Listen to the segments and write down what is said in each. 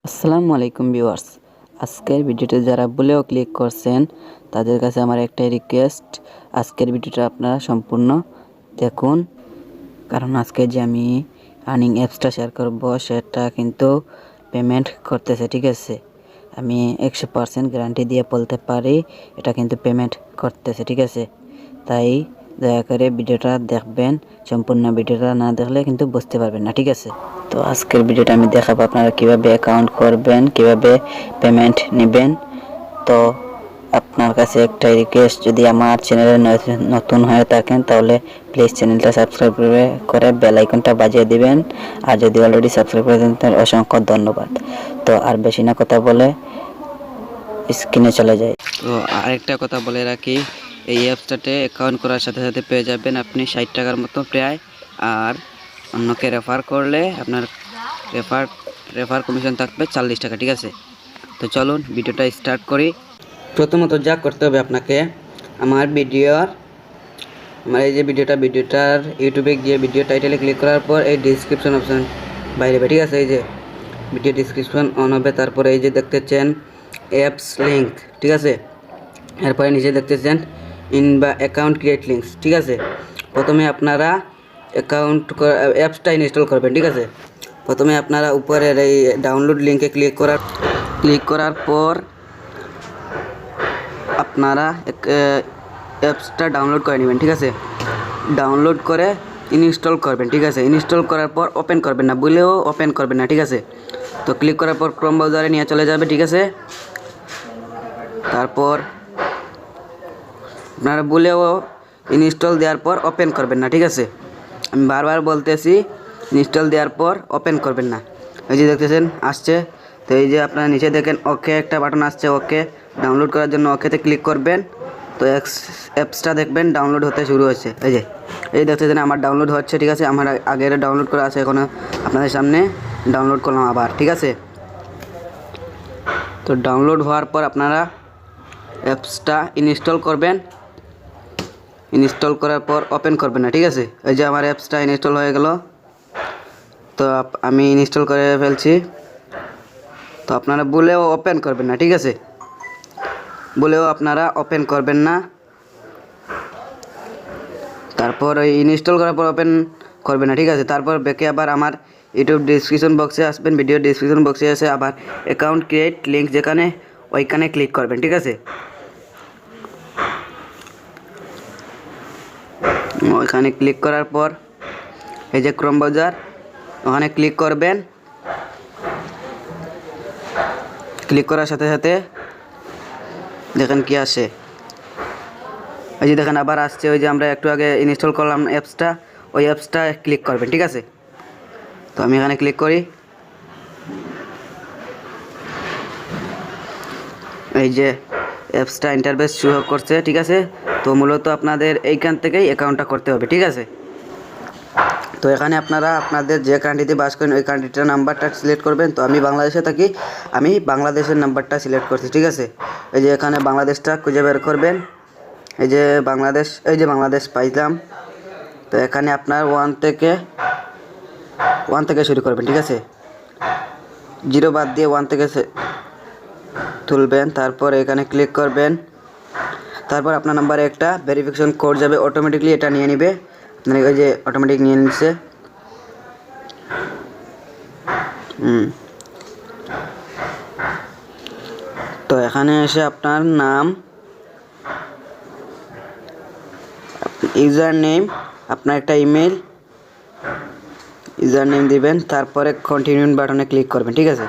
আসসালামু আলাইকুম ভিউয়ার্স, আজকের ভিডিওতে যারা ব্লুও ক্লিক করছেন তাদের কাছে আমার একটাই রিকোয়েস্ট, আজকের ভিডিওটা আপনারা সম্পূর্ণ দেখুন। কারণ আজকে যে আমি আর্নিং অ্যাপসটা শেয়ার করব সেটা কিন্তু পেমেন্ট করতেছে, ঠিক আছে। আমি 100% গ্যারান্টি দিয়ে বলতে পারি এটা কিন্তু পেমেন্ট করতেছে, ঠিক আছে। তাই দয়া করে ভিডিওটা দেখবেন, সম্পূর্ণ ভিডিওটা না দেখলে কিন্তু বুঝতে পারবেন না, ঠিক আছে। তো আজকের ভিডিওটা আমি দেখাবো আপনারা কিভাবে অ্যাকাউন্ট করবেন, কিভাবে পেমেন্ট নেবেন। তো আপনার কাছে একটাই রিকোয়েস্ট, যদি আমার চ্যানেলে নতুন হয়ে থাকেন তাহলে প্লিজ চ্যানেলটা সাবস্ক্রাইব করে বেল আইকনটা বাজিয়ে দিবেন। আর যদি অলরেডি সাবস্ক্রাইব করে দেন তাহলে অসংখ্য ধন্যবাদ। তো আর বেশি না কথা বলে স্ক্রিনে চলে যায়। তো আরেকটা কথা বলে রাখি, এই অ্যাপসটাতে অ্যাকাউন্ট করার সাথে সাথে পেয়ে যাবেন আপনি 60 টাকার মতো প্রায়। আর অন্যকে রেফার করলে আপনার রেফার কমিশন থাকবে 40 টাকা, ঠিক আছে। তো চলুন ভিডিওটা স্টার্ট করি। প্রথমত যা করতে হবে আপনাকে, আমার এই যে ভিডিওটার ইউটিউবে গিয়ে ভিডিও টাইটেলে ক্লিক করার পর এই ডিসক্রিপশন অপশন বাইরে হবে, ঠিক আছে। এই যে ভিডিও ডিসক্রিপশন অন হবে, তারপরে এই যে দেখতেছেন অ্যাপস লিঙ্ক, ঠিক আছে। এরপরে নিচে দেখতেছেন অ্যাকাউন্ট ক্রিয়েট লিঙ্কস, ঠিক আছে। প্রথমে আপনারা অ্যাপসটা ইনস্টল করবেন, ঠিক আছে। প্রথমে আপনারা উপরের এই ডাউনলোড লিঙ্কে ক্লিক করার পর আপনারা অ্যাপসটা ডাউনলোড করে নেবেন, ঠিক আছে। ডাউনলোড করে ইনস্টল করবেন, ঠিক আছে। ইনস্টল করার পর ওপেন করবেন না, বলেও ওপেন করবেন না, ঠিক আছে। তো ক্লিক করার পর ক্রোম ব্রাউজারে নিয়ে চলে যাবে, ঠিক আছে। তারপর আপনারা বলেও ইনস্টল দেওয়ার পর ওপেন করবেন না, ঠিক আছে। আমি বারবার বলতেছি, ইনস্টল দেওয়ার পর ওপেন করবেন না। এই যে দেখতেছেন আসছে, তো এই যে আপনারা নিচে দেখেন ওকে একটা বাটন আসছে, ওকে ডাউনলোড করার জন্য ওকেতে ক্লিক করবেন। তো অ্যাপসটা দেখবেন ডাউনলোড হতে শুরু হচ্ছে। এই দেখতেছেন আমার ডাউনলোড হচ্ছে, ঠিক আছে। আমার আগের ডাউনলোড করা আছে, এখন আপনাদের সামনে ডাউনলোড করলাম আবার, ঠিক আছে। তো ডাউনলোড হওয়ার পর আপনারা অ্যাপসটা ইনস্টল করবেন। ইনস্টল করার পর ওপেন করবেন না, ঠিক আছে। এই যে আমার অ্যাপসটা ইনস্টল হয়ে গেল, তো আমি ইনস্টল করে ফেলছি। তো আপনারা বলেও ওপেন করবেন না, ঠিক আছে। বলেও আপনারা ওপেন করবেন না। তারপর ওই ইনস্টল করার পর ওপেন করবেন না, ঠিক আছে। তারপর ব্যাকে আবার আমার ইউটিউব ডিসক্রিপশন বক্সে আসবেন, ভিডিও ডিসক্রিপশন বক্সে এসে আবার অ্যাকাউন্ট ক্রিয়েট লিঙ্ক যেখানে, ওইখানে ক্লিক করবেন, ঠিক আছে। ওইখানে ক্লিক করার পর এই যে ক্রোম ব্রাউজার, ওখানে ক্লিক করবেন। ক্লিক করার সাথে সাথে দেখেন কি আসে, এই যে দেখেন আবার আসছে। ওই যে আমরা একটু আগে ইনস্টল করলাম অ্যাপসটা, ওই অ্যাপসটা ক্লিক করবেন, ঠিক আছে। তো আমি এখানে ক্লিক করি, এই যে অ্যাপসটা ইন্টারফেস শো করছে, ঠিক আছে। তো মূলত আপনাদের এইখান থেকেই অ্যাকাউন্টটা করতে হবে, ঠিক আছে। তো এখানে আপনারা আপনাদের যে কান্ট্রিতে বাস করেন ওই কান্ট্রিটার নাম্বারটা সিলেক্ট করবেন। তো আমি বাংলাদেশে থাকি, আমি বাংলাদেশের নাম্বারটা সিলেক্ট করছি, ঠিক আছে। এই যে এখানে বাংলাদেশটা খুঁজে বের করবেন, এই যে বাংলাদেশ পাইলাম। তো এখানে আপনার ওয়ান থেকে শুরু করবেন, ঠিক আছে। 0 বাদ দিয়ে 1 থেকে তুলবেন। তারপর এখানে ক্লিক করবেন। তারপর আপনার নাম্বারে একটা ভেরিফিকেশন কোড যাবে, অটোমেটিকলি এটা নিয়ে নেবে। আপনার ওই যে অটোমেটিক নিয়ে নিচ্ছে। তো এখানে এসে আপনার নাম, ইউজার নেম, আপনার একটা ইমেল ইউজার নেম দিবেন। তারপরে কন্টিনিউ বাটনে ক্লিক করবেন, ঠিক আছে।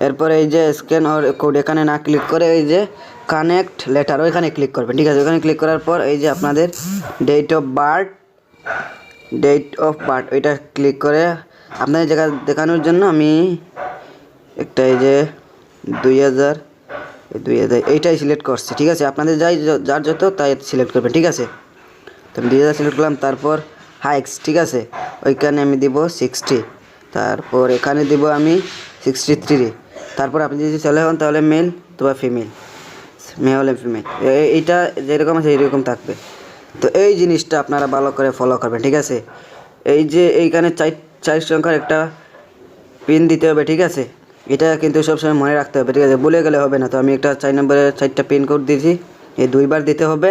এরপরে এই যে স্ক্যান আর কোড এখানে না ক্লিক করে এই যে কানেক্ট লেটার ওইখানে ক্লিক করবেন, ঠিক আছে। ওইখানে ক্লিক করার পর এই যে আপনাদের ডেট অফ বার্থ ওইটা ক্লিক করে আপনাদের জায়গা দেখানোর জন্য আমি একটা এই যে 2000 এইটাই সিলেক্ট করছি, ঠিক আছে। আপনাদের যার যত তাই সিলেক্ট করবেন, ঠিক আছে। তো আমি 2000 সিলেক্ট করলাম। তারপর হাইক্স, ঠিক আছে, ওইখানে আমি দিব 60। তারপর এখানে দিব আমি 63। তারপর আপনি যদি ছেলে হন তাহলে মেল অথবা ফিমেল, মেয়ে হলে ফিমেল, এইটা যেরকম আছে এইরকম থাকবে। তো এই জিনিসটা আপনারা ভালো করে ফলো করবেন, ঠিক আছে। এই যে এইখানে 4 সংখ্যার একটা পিন দিতে হবে, ঠিক আছে। এটা কিন্তু সবসময় মনে রাখতে হবে, ঠিক আছে, ভুলে গেলে হবে না। তো আমি একটা 4 নম্বরের 4টা পিন কোড দিয়েছি, এই 2বার দিতে হবে।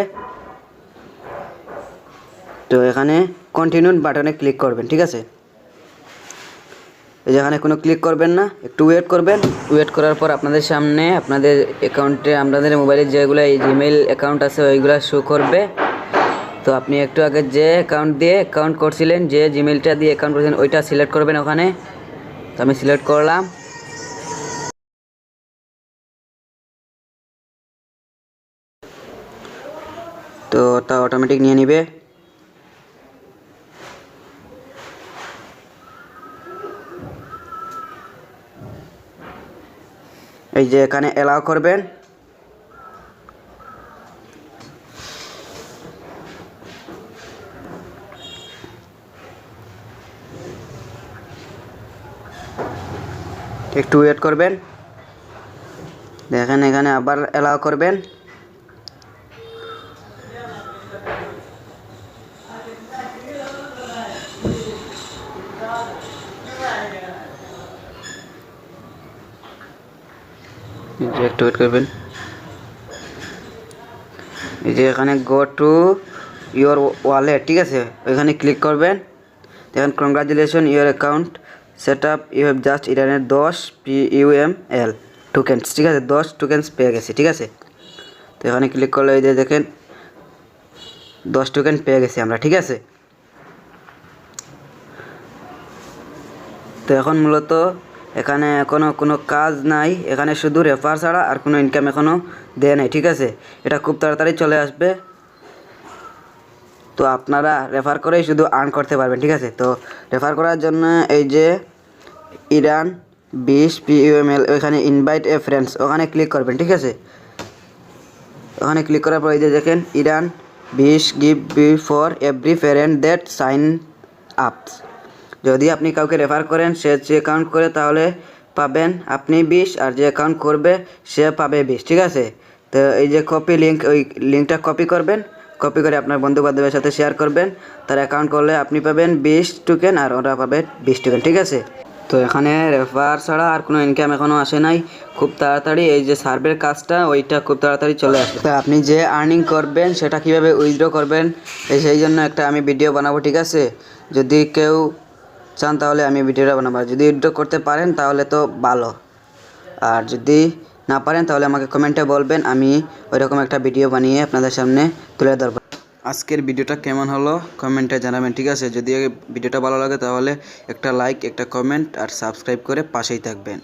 তো এখানে কন্টিনিউ বাটনে ক্লিক করবেন, ঠিক আছে। এই যে এখানে কোনো ক্লিক করবেন না, একটু ওয়েট করবেন। ওয়েট করার পর আপনাদের সামনে আপনাদের অ্যাকাউন্টে আপনাদের মোবাইলে যেগুলো এই জিমেইল অ্যাকাউন্ট আছে ওইগুলো শো করবে। তো আপনি একটু আগে যে অ্যাকাউন্ট করছিলেন, যে জিমেইলটা দিয়ে অ্যাকাউন্ট করছিলেন ওইটা সিলেক্ট করবেন ওখানে। তো আমি সিলেক্ট করলাম। তো তা অটোমেটিক নিয়ে নিবে। এই যে এখানে অ্যালাউ করবেন। একটু ওয়েট করবেন, দেখেন এখানে আবার অ্যালাউ করবেন। একটু ওয়েট করবেন। এই যে এখানে গো টু ইয়োর ওয়ালেট, ঠিক আছে, ওইখানে ক্লিক করবেন। দেখেন congratulation your account set up, you have just earned 10 PUML tokens, ঠিক আছে, 10 টোকেন্স পেয়ে গেছে, ঠিক আছে। তো এখানে ক্লিক করলে এই যে দেখেন 10 টোকেন পেয়ে গেছি আমরা, ঠিক আছে। তো এখন মূলত এখানে এখনও কোনো কাজ নাই, এখানে শুধু রেফার ছাড়া আর কোনো ইনকাম এখনও দেয় নাই, ঠিক আছে। এটা খুব তাড়াতাড়ি চলে আসবে। তো আপনারা রেফার করেই শুধু আর্ন করতে পারবেন, ঠিক আছে। তো রেফার করার জন্য এই যে ইরান 20 PUML ওইখানে ইনভাইট এ ফ্রেন্ডস ওখানে ক্লিক করবেন, ঠিক আছে। ওখানে ক্লিক করার পর এই যে দেখেন earn 20 give be for every friend that sign ups. যদি আপনি কাউকে রেফার করেন, সে যে অ্যাকাউন্ট করে তাহলে পাবেন আপনি 20, আর যে অ্যাকাউন্ট করবে সে পাবে 20, ঠিক আছে। তো এই যে কপি লিঙ্ক, ওই লিঙ্কটা কপি করবেন, কপি করে আপনার বন্ধু বান্ধবের সাথে শেয়ার করবেন। তার অ্যাকাউন্ট করলে আপনি পাবেন 20 টোকেন আর ওরা পাবে 20 টোকেন, ঠিক আছে। তো এখানে রেফার ছাড়া আর কোনো ইনকাম এখনও আসে নাই। খুব তাড়াতাড়ি এই যে সার্ভের কাজটা ওইটা খুব তাড়াতাড়ি চলে আসবে। তো আপনি যে আর্নিং করবেন সেটা কিভাবে উইথড্র করবেন সেই জন্য একটা আমি ভিডিও বানাবো, ঠিক আছে। যদি কেউ চান তাহলে আমি ভিডিওটা বানাবো। যদি উইথড্র করতে পারেন তাহলে তো ভালো, আর যদি না পারেন তাহলে আমাকে কমেন্টে বলবেন, আমি ওইরকম একটা ভিডিও বানিয়ে আপনাদের সামনে তুলে ধরবো। আজকের ভিডিওটা কেমন হলো কমেন্টে জানাবেন, ঠিক আছে। যদি ভিডিওটা ভালো লাগে তাহলে একটা লাইক, একটা কমেন্ট আর সাবস্ক্রাইব করে পাশেই থাকবেন।